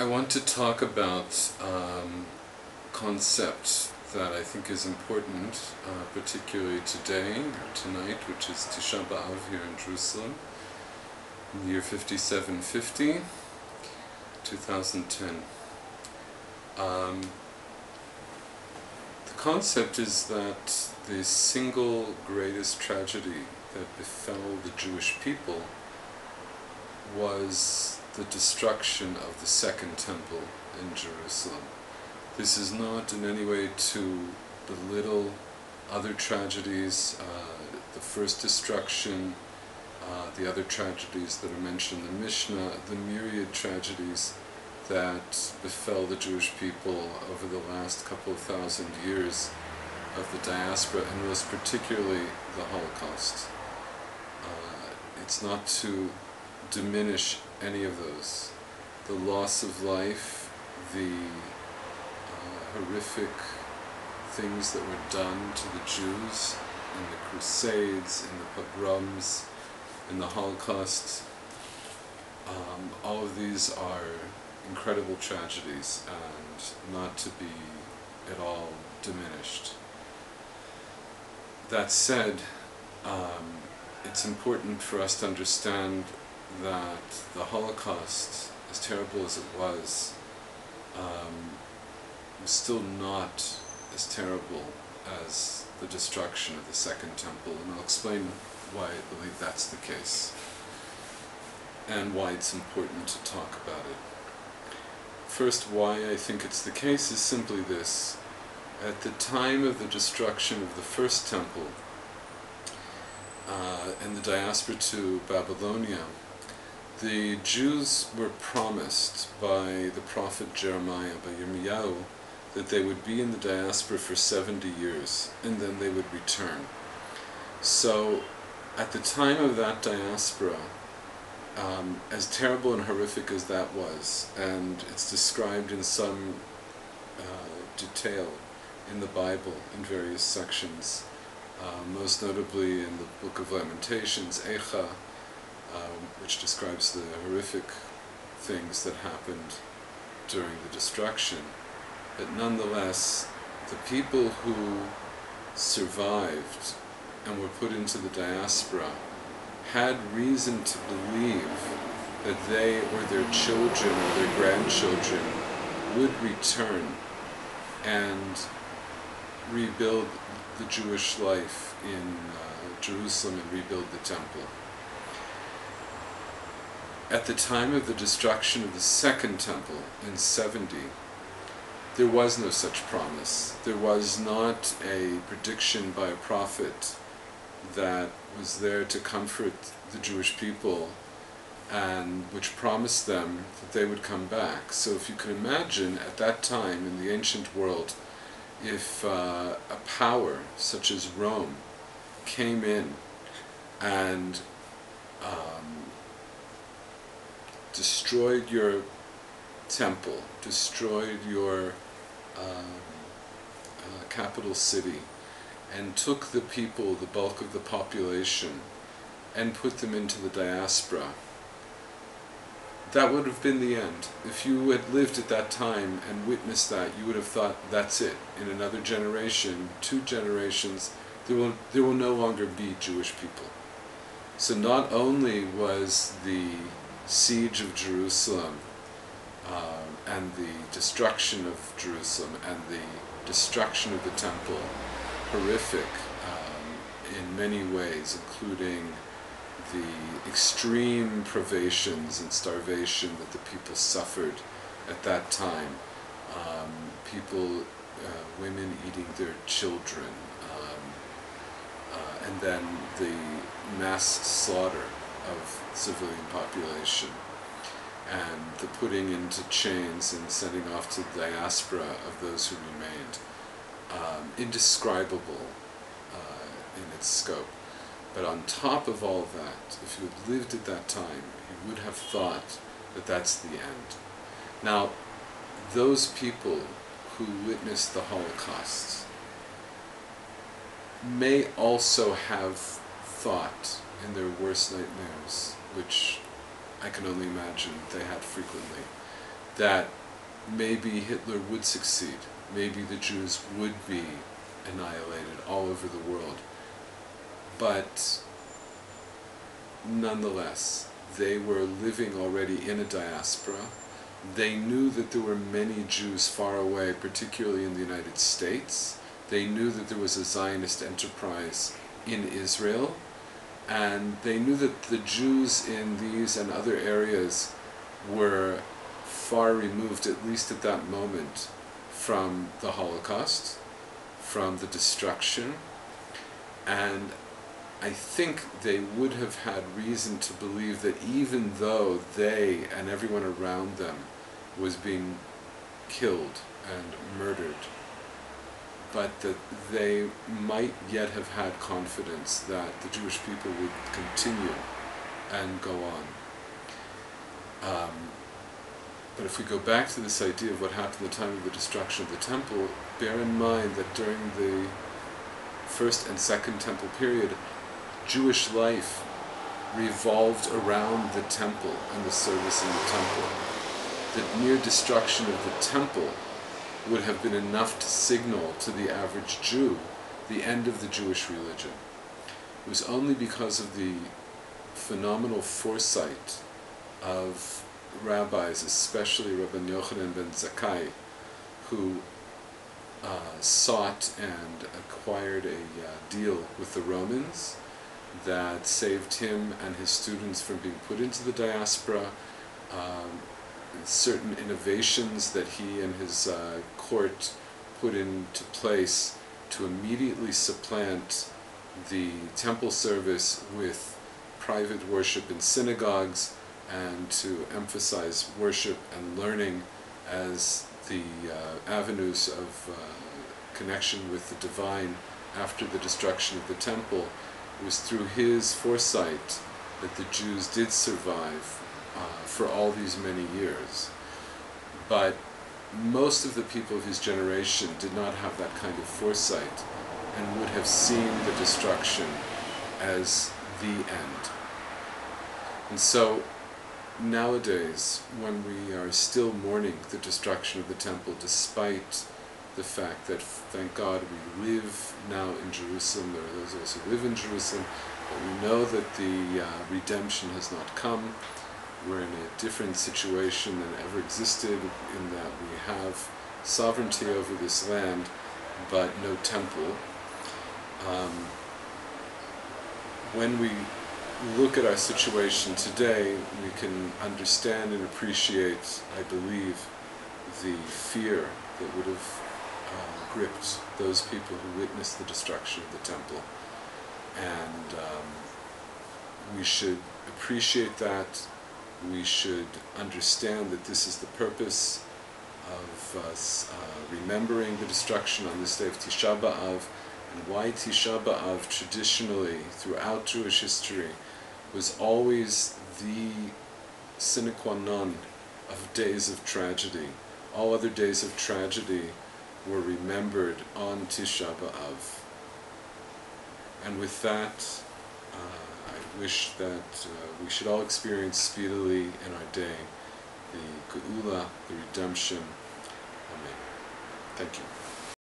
I want to talk about concept that I think is important, particularly today or tonight, which is Tisha B'av here in Jerusalem, in the year 5750, 2010. The concept is that the single greatest tragedy that befell the Jewish people was the destruction of the Second Temple in Jerusalem. This is not in any way to belittle other tragedies, the first destruction, the other tragedies that are mentioned in the Mishnah, the myriad tragedies that befell the Jewish people over the last couple of thousand years of the diaspora, and most particularly the Holocaust. It's not to diminish any of those. The loss of life, the horrific things that were done to the Jews in the Crusades, in the pogroms, in the Holocaust, all of these are incredible tragedies and not to be at all diminished. That said, it's important for us to understand that the Holocaust, as terrible as it was still not as terrible as the destruction of the Second Temple, and I'll explain why I believe that's the case and why it's important to talk about it. First, why I think it's the case is simply this. At the time of the destruction of the First Temple and the diaspora to Babylonia, the Jews were promised by the prophet Jeremiah, by Yirmiyahu, that they would be in the diaspora for 70 years and then they would return. So at the time of that diaspora, as terrible and horrific as that was, and it's described in some detail in the Bible in various sections, most notably in the Book of Lamentations, Eicha, which describes the horrific things that happened during the destruction. But nonetheless, the people who survived and were put into the diaspora had reason to believe that they or their children or their grandchildren would return and rebuild the Jewish life in Jerusalem and rebuild the temple. At the time of the destruction of the Second Temple in 70, there was no such promise. There was not a prediction by a prophet that was there to comfort the Jewish people and which promised them that they would come back. So if you can imagine, at that time in the ancient world, if a power such as Rome came in and destroyed your temple, destroyed your capital city, and took the people, the bulk of the population, and put them into the diaspora, that would have been the end. If you had lived at that time and witnessed that, you would have thought, that's it. In another generation, 2 generations, there will no longer be Jewish people. So not only was the siege of Jerusalem and the destruction of Jerusalem and the destruction of the temple horrific in many ways, including the extreme privations and starvation that the people suffered at that time, women eating their children, and then the mass slaughter of civilian population, and the putting into chains and sending off to the diaspora of those who remained, indescribable in its scope. But on top of all that, if you had lived at that time, you would have thought that that's the end. Now, those people who witnessed the Holocaust may also have thought in their worst nightmares, which I can only imagine they had frequently, that maybe Hitler would succeed, maybe the Jews would be annihilated all over the world. But nonetheless, they were living already in a diaspora. They knew that there were many Jews far away, particularly in the United States. They knew that there was a Zionist enterprise in Israel, and they knew that the Jews in these and other areas were far removed, at least at that moment, from the Holocaust, from the destruction, and I think they would have had reason to believe that even though they and everyone around them was being killed and murdered, but that they might yet have had confidence that the Jewish people would continue and go on. But if we go back to this idea of what happened at the time of the destruction of the temple, bear in mind that during the First and Second Temple period, Jewish life revolved around the temple and the service in the temple. The mere destruction of the temple would have been enough to signal to the average Jew the end of the Jewish religion. It was only because of the phenomenal foresight of rabbis, especially Rabbi Yochanan ben Zakkai, who sought and acquired a deal with the Romans that saved him and his students from being put into the diaspora. Certain innovations that he and his court put into place to immediately supplant the temple service with private worship in synagogues, and to emphasize worship and learning as the avenues of connection with the divine after the destruction of the temple. It was through his foresight that the Jews did survive for all these many years. But most of the people of his generation did not have that kind of foresight and would have seen the destruction as the end. And so nowadays, when we are still mourning the destruction of the temple, despite the fact that, thank God, we live now in Jerusalem, there are those who live in Jerusalem, but we know that the redemption has not come. We're in a different situation than ever existed, in that we have sovereignty over this land, but no temple. When we look at our situation today, we can understand and appreciate, I believe, the fear that would have gripped those people who witnessed the destruction of the temple. And we should appreciate that. We should understand that this is the purpose of us remembering the destruction on this day of Tisha B'av, and why Tisha B'av traditionally throughout Jewish history was always the sine qua non of days of tragedy. All other days of tragedy were remembered on Tisha B'av. And with that, I wish that we should all experience speedily in our day the Geula, the redemption. Amen. Thank you.